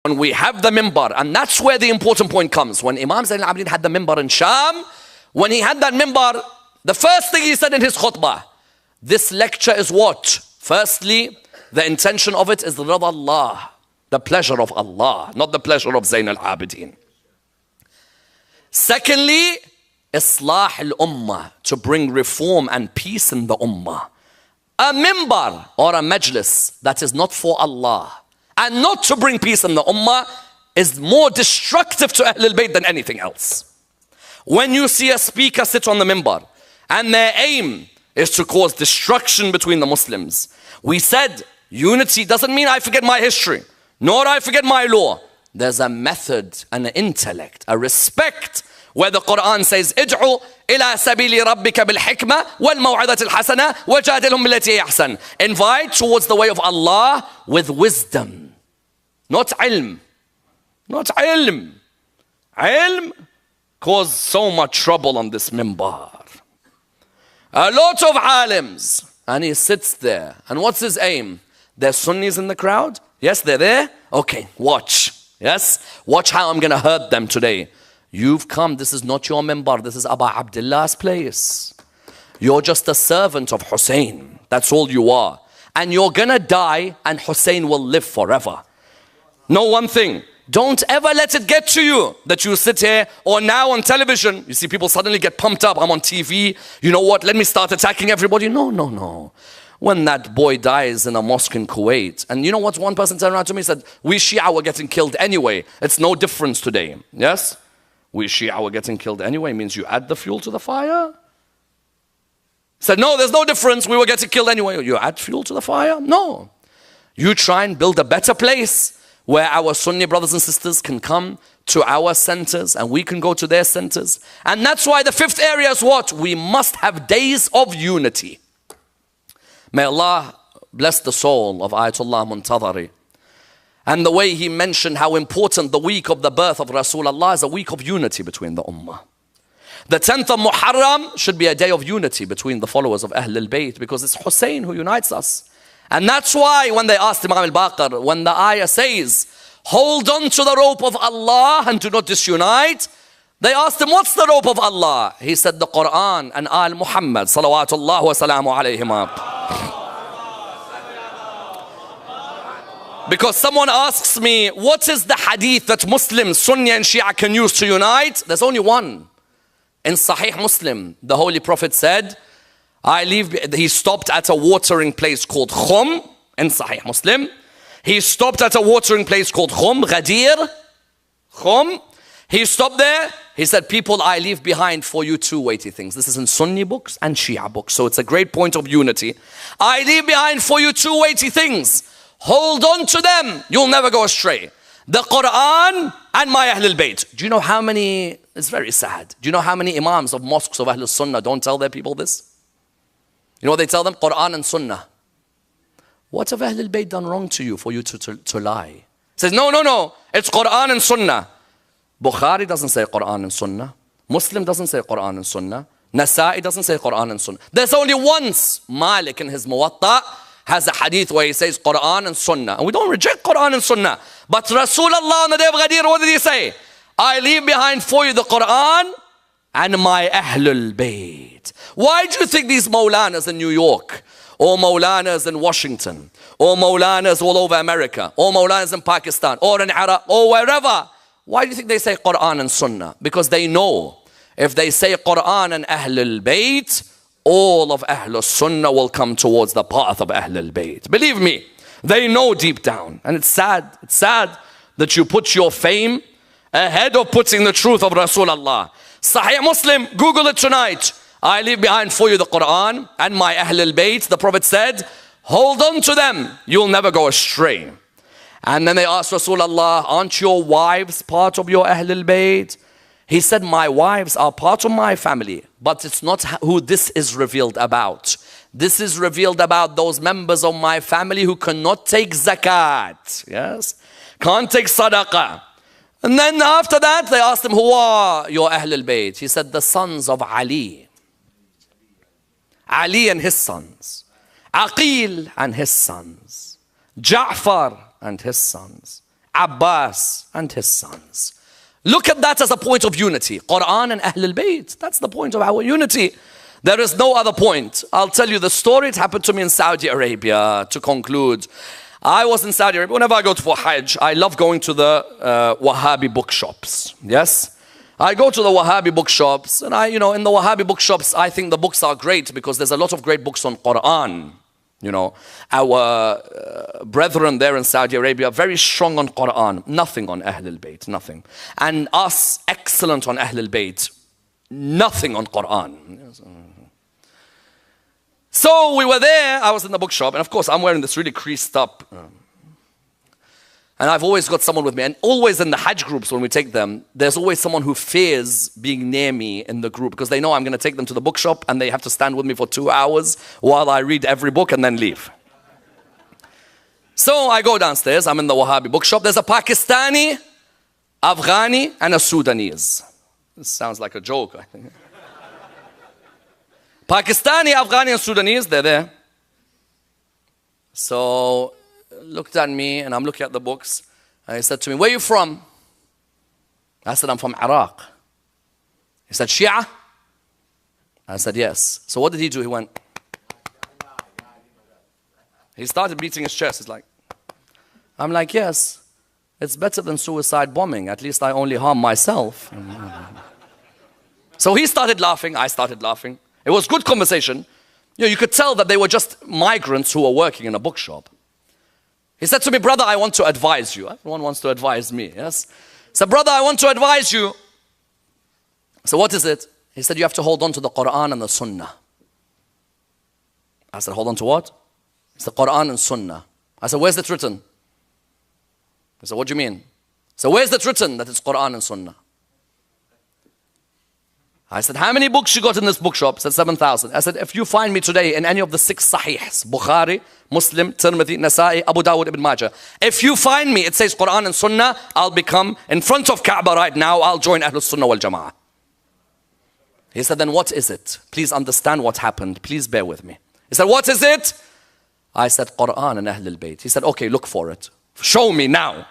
when we have the minbar, and that's where the important point comes. When Imam Zayn al-Abidin had the minbar in Sham, when he had that minbar, the first thing he said in his khutbah, this lecture is what? Firstly, the intention of it is Rida Allah, the pleasure of Allah, not the pleasure of Zayn al-Abidin. Secondly, Islah al-Ummah, to bring reform and peace in the Ummah. A minbar or a majlis that is not for Allah and not to bring peace in the Ummah is more destructive to Ahlul Bayt than anything else. When you see a speaker sit on the minbar and their aim is to cause destruction between the Muslims, we said unity doesn't mean I forget my history, nor I forget my law. There's a method, an intellect, a respect, where the Quran says, "Id'u ila sabili rabbika bil hikmah wal maw'izati al hasana wajadilhum billati ahsan." Invite towards the way of Allah with wisdom, not ilm. Not ilm. Ilm caused so much trouble on this minbar. A lot of alims, and he sits there. And what's his aim? There's Sunnis in the crowd? Yes, they're there? Okay, watch. Yes? Watch how I'm going to hurt them today. You've come, this is not your minbar, this is Abu Abdullah's place. You're just a servant of Hussein. That's all you are. And you're going to die and Hussein will live forever. Know one thing. Don't ever let it get to you that you sit here or now on television. You see people suddenly get pumped up. I'm on TV. You know what? Let me start attacking everybody. No, no, no. When that boy dies in a mosque in Kuwait. And you know what? One person turned around to me and said, we Shia were getting killed anyway. It's no difference today. Yes? We Shia were getting killed anyway means you add the fuel to the fire? Said, no, there's no difference. We were getting killed anyway. You add fuel to the fire? No. You try and build a better place where our Sunni brothers and sisters can come to our centers and we can go to their centers. And that's why the fifth area is what? We must have days of unity. May Allah bless the soul of Ayatollah Muntadhari. And the way he mentioned how important the week of the birth of Rasulullah is a week of unity between the Ummah. The 10th of Muharram should be a day of unity between the followers of Ahlul Bayt because it's Hussein who unites us. And that's why when they asked Imam al-Baqir, when the ayah says, hold on to the rope of Allah and do not disunite, they asked him, what's the rope of Allah? He said, the Quran and Al Muhammad, salawatullah wa salamu alayhima. Because someone asks me, what is the hadith that Muslims, Sunni and Shia can use to unite? There's only one. In Sahih Muslim, the Holy Prophet said, he stopped at a watering place called Khum in Sahih Muslim. He stopped at a watering place called Khum, Ghadir. Khum. He stopped there. He said, people, I leave behind for you two weighty things. This is in Sunni books and Shia books. So it's a great point of unity. I leave behind for you two weighty things. Hold on to them. You'll never go astray. The Quran and my Ahlul Bayt. Do you know how many, it's very sad. Do you know how many imams of mosques of Ahlul Sunnah don't tell their people this? You know what they tell them? Quran and Sunnah. What have Ahlul Bayt done wrong to you for you to lie? He says, no, no, no. It's Quran and Sunnah. Bukhari doesn't say Quran and Sunnah. Muslim doesn't say Quran and Sunnah. Nasa'i doesn't say Quran and Sunnah. There's only once Malik in his Muwatta has a hadith where he says Quran and Sunnah. And we don't reject Quran and Sunnah. But Rasulullah on the day of Ghadir, what did he say? I leave behind for you the Quran and my Ahlul Bayt. Why do you think these Maulanas in New York, or Maulanas in Washington, or Maulanas all over America, or Maulanas in Pakistan, or in Iraq, or wherever, why do you think they say Quran and Sunnah? Because they know if they say Quran and Ahlul Bayt, all of Ahlul Sunnah will come towards the path of Ahlul Bayt. Believe me, they know deep down. And it's sad that you put your fame ahead of putting the truth of Rasulullah. Sahih Muslim, Google it tonight. I leave behind for you the Quran and my Ahlul Bayt. The Prophet said, hold on to them. You'll never go astray. And then they asked Rasulullah, aren't your wives part of your Ahlul Bayt? He said, my wives are part of my family, but it's not who this is revealed about. This is revealed about those members of my family who cannot take zakat. Yes? Can't take sadaqah. And then after that, they asked him, who are your Ahlul Bayt? He said, the sons of Ali. Ali and his sons. Aqil and his sons. Ja'far and his sons. Abbas and his sons. Look at that as a point of unity. Quran and Ahlul Bayt. That's the point of our unity. There is no other point. I'll tell you the story. It happened to me in Saudi Arabia. To conclude, I was in Saudi Arabia. Whenever I go for Hajj, I love going to the Wahhabi bookshops. Yes? I go to the Wahhabi bookshops, and in the Wahhabi bookshops, I think the books are great because there's a lot of great books on Quran. Our brethren there in Saudi Arabia, very strong on Quran, nothing on Ahlul Bayt, nothing. And us, excellent on Ahlul Bayt, nothing on Quran. So we were there, I was in the bookshop, and of course I'm wearing this really creased up. And I've always got someone with me, and always in the Hajj groups when we take them, there's always someone who fears being near me in the group because they know I'm going to take them to the bookshop and they have to stand with me for 2 hours while I read every book and then leave. So I go downstairs, I'm in the Wahhabi bookshop, there's a Pakistani, Afghani, and a Sudanese. This sounds like a joke, I think. Pakistani, Afghani, and Sudanese, they're there. So looked at me, and I'm looking at the books, and he said to me, where are you from? I said, I'm from Iraq. He said, Shia? I said, yes. So what did he do? He went. He started beating his chest. He's like, I'm like, yes, it's better than suicide bombing. At least I only harm myself. So he started laughing, I started laughing. It was good conversation. You could tell that they were just migrants who were working in a bookshop. He said to me, brother, I want to advise you. Everyone wants to advise me, yes? He said, brother, I want to advise you. So what is it? He said, you have to hold on to the Quran and the Sunnah. I said, hold on to what? It's the Quran and Sunnah. I said, where's it written? He said, what do you mean? So where's it written that it's Quran and Sunnah? I said, how many books you got in this bookshop? He said, 7,000. I said, if you find me today in any of the 6 Sahihs, Bukhari, Muslim, Tirmidhi, Nasa'i, Abu Dawud, Ibn Majah, if you find me, it says Quran and Sunnah, I'll become, in front of Kaaba right now, I'll join Ahlul Sunnah wal Jama'ah. He said, then what is it? Please understand what happened. Please bear with me. He said, what is it? I said, Quran and Ahlul Bayt. He said, okay, look for it. Show me now.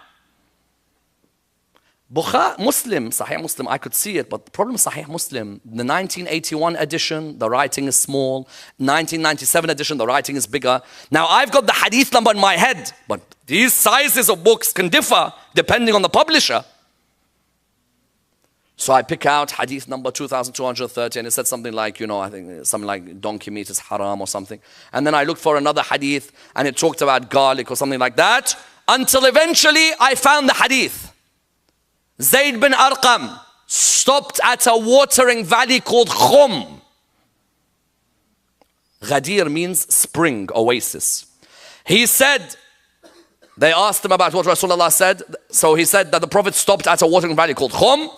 Muslim, Sahih Muslim, I could see it, but the problem is Sahih Muslim, the 1981 edition, the writing is small. 1997 edition, the writing is bigger. Now I've got the hadith number in my head, but these sizes of books can differ depending on the publisher. So I pick out hadith number 2230, and it said something like, I think something like donkey meat is haram or something. And then I looked for another hadith, and it talked about garlic or something like that, until eventually I found the hadith. Zayd bin Arqam stopped at a watering valley called Khum. Ghadir means spring, oasis. He said, they asked him about what Rasulullah said. So he said that the Prophet stopped at a watering valley called Khum.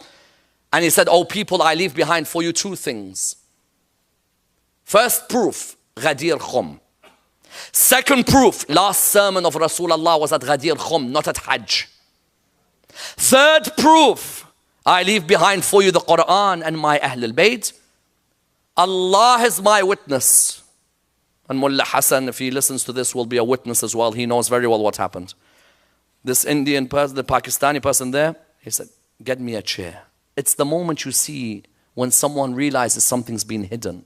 And he said, oh people, I leave behind for you 2 things. First proof, Ghadir Khum. Second proof, last sermon of Rasulullah was at Ghadir Khum, not at Hajj. Third proof, I leave behind for you the Quran and my Ahlul Bayt. Allah is my witness. And Mullah Hassan, if he listens to this, will be a witness as well. He knows very well what happened. This Indian person, the Pakistani person there, he said, get me a chair. It's the moment you see when someone realizes something's been hidden.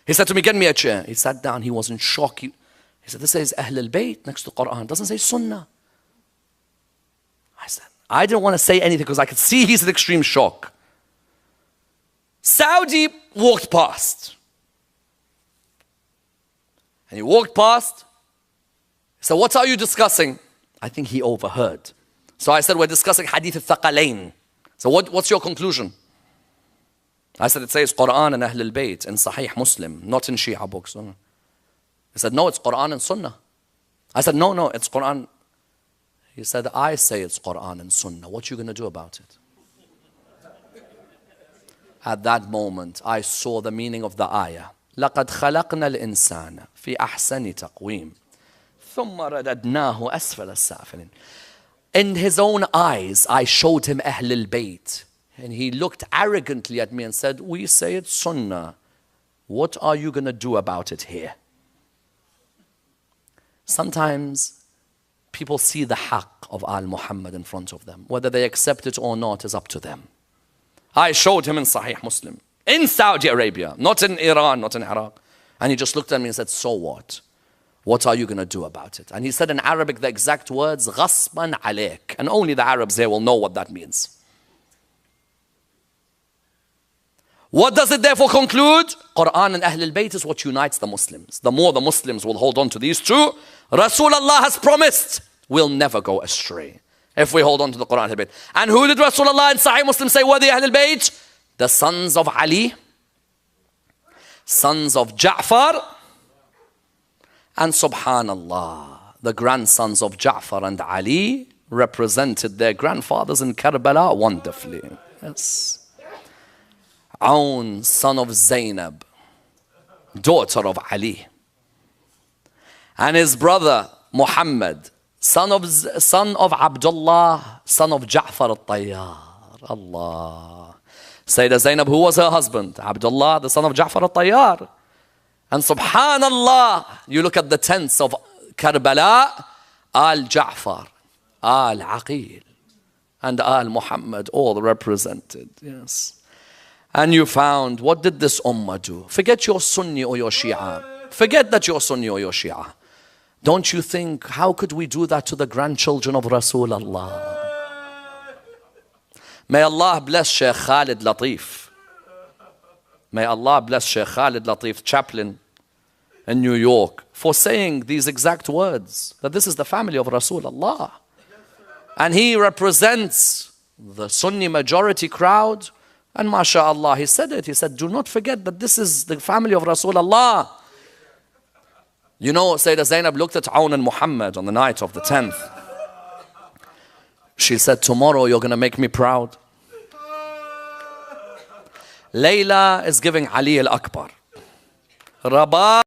He said to me, get me a chair. He sat down, he was in shock. He said, this says Ahlul Bayt next to Quran. It doesn't say Sunnah. I said, I didn't want to say anything because I could see he's in extreme shock. Saudi walked past. And he walked past. He said, what are you discussing? I think he overheard. So I said, we're discussing Hadith al-Thaqalain. So what's your conclusion? I said, it says Quran and Ahlul Bayt in Sahih Muslim, not in Shia books. He said, no, it's Quran and Sunnah. I said, no, it's Quran. He said, I say it's Quran and Sunnah. What are you going to do about it? At that moment, I saw the meaning of the ayah. لَقَدْ خَلَقْنَا الْإِنسَانَ فِي أَحْسَنِ تَقْوِيمٍ ثُمَّ رَدَدْنَاهُ أَسْفَلَ السَّافِلِينَ. In his own eyes, I showed him Ahlul Bayt. And he looked arrogantly at me and said, we say it's Sunnah. What are you going to do about it here? Sometimes people see the haqq of Al Muhammad in front of them. Whether they accept it or not is up to them. I showed him in Sahih Muslim, in Saudi Arabia, not in Iran, not in Iraq. And he just looked at me and said, so what? What are you going to do about it? And he said in Arabic the exact words, غصباً عليك. And only the Arabs here will know what that means. What does it therefore conclude? Quran and Ahlul Bayt is what unites the Muslims. The more the Muslims will hold on to these two, Rasulullah has promised we'll never go astray if we hold on to the Quran and Ahlul Bayt. And who did Rasulullah in Sahih Muslim say were the Ahlul Bayt? The sons of Ali, sons of Ja'far, and subhanallah, the grandsons of Ja'far and Ali represented their grandfathers in Karbala wonderfully. Yes. Aoun, son of Zainab, daughter of Ali. And his brother Muhammad, son of Abdullah, son of Ja'far al-Tayyar. Allah. Sayyidah Zainab, who was her husband? Abdullah, the son of Ja'far al-Tayyar. And subhanallah, you look at the tents of Karbala, Al-Ja'far, Al-Aqil, and Al-Muhammad, all represented. Yes. And you found, what did this ummah do? Forget your Sunni or your Shia. Forget that you're Sunni or you're Shia. Don't you think, how could we do that to the grandchildren of Rasulullah? May Allah bless Sheikh Khalid Latif. May Allah bless Sheikh Khalid Latif, chaplain in New York, for saying these exact words, that this is the family of Rasulullah. And he represents the Sunni majority crowd. And mashallah, he said it. He said, do not forget that this is the family of Rasulullah. You know, Sayyidah Zainab looked at Aoun and Muhammad on the night of the 10th. She said, tomorrow you're going to make me proud. Layla is giving Ali al-Akbar. Rabah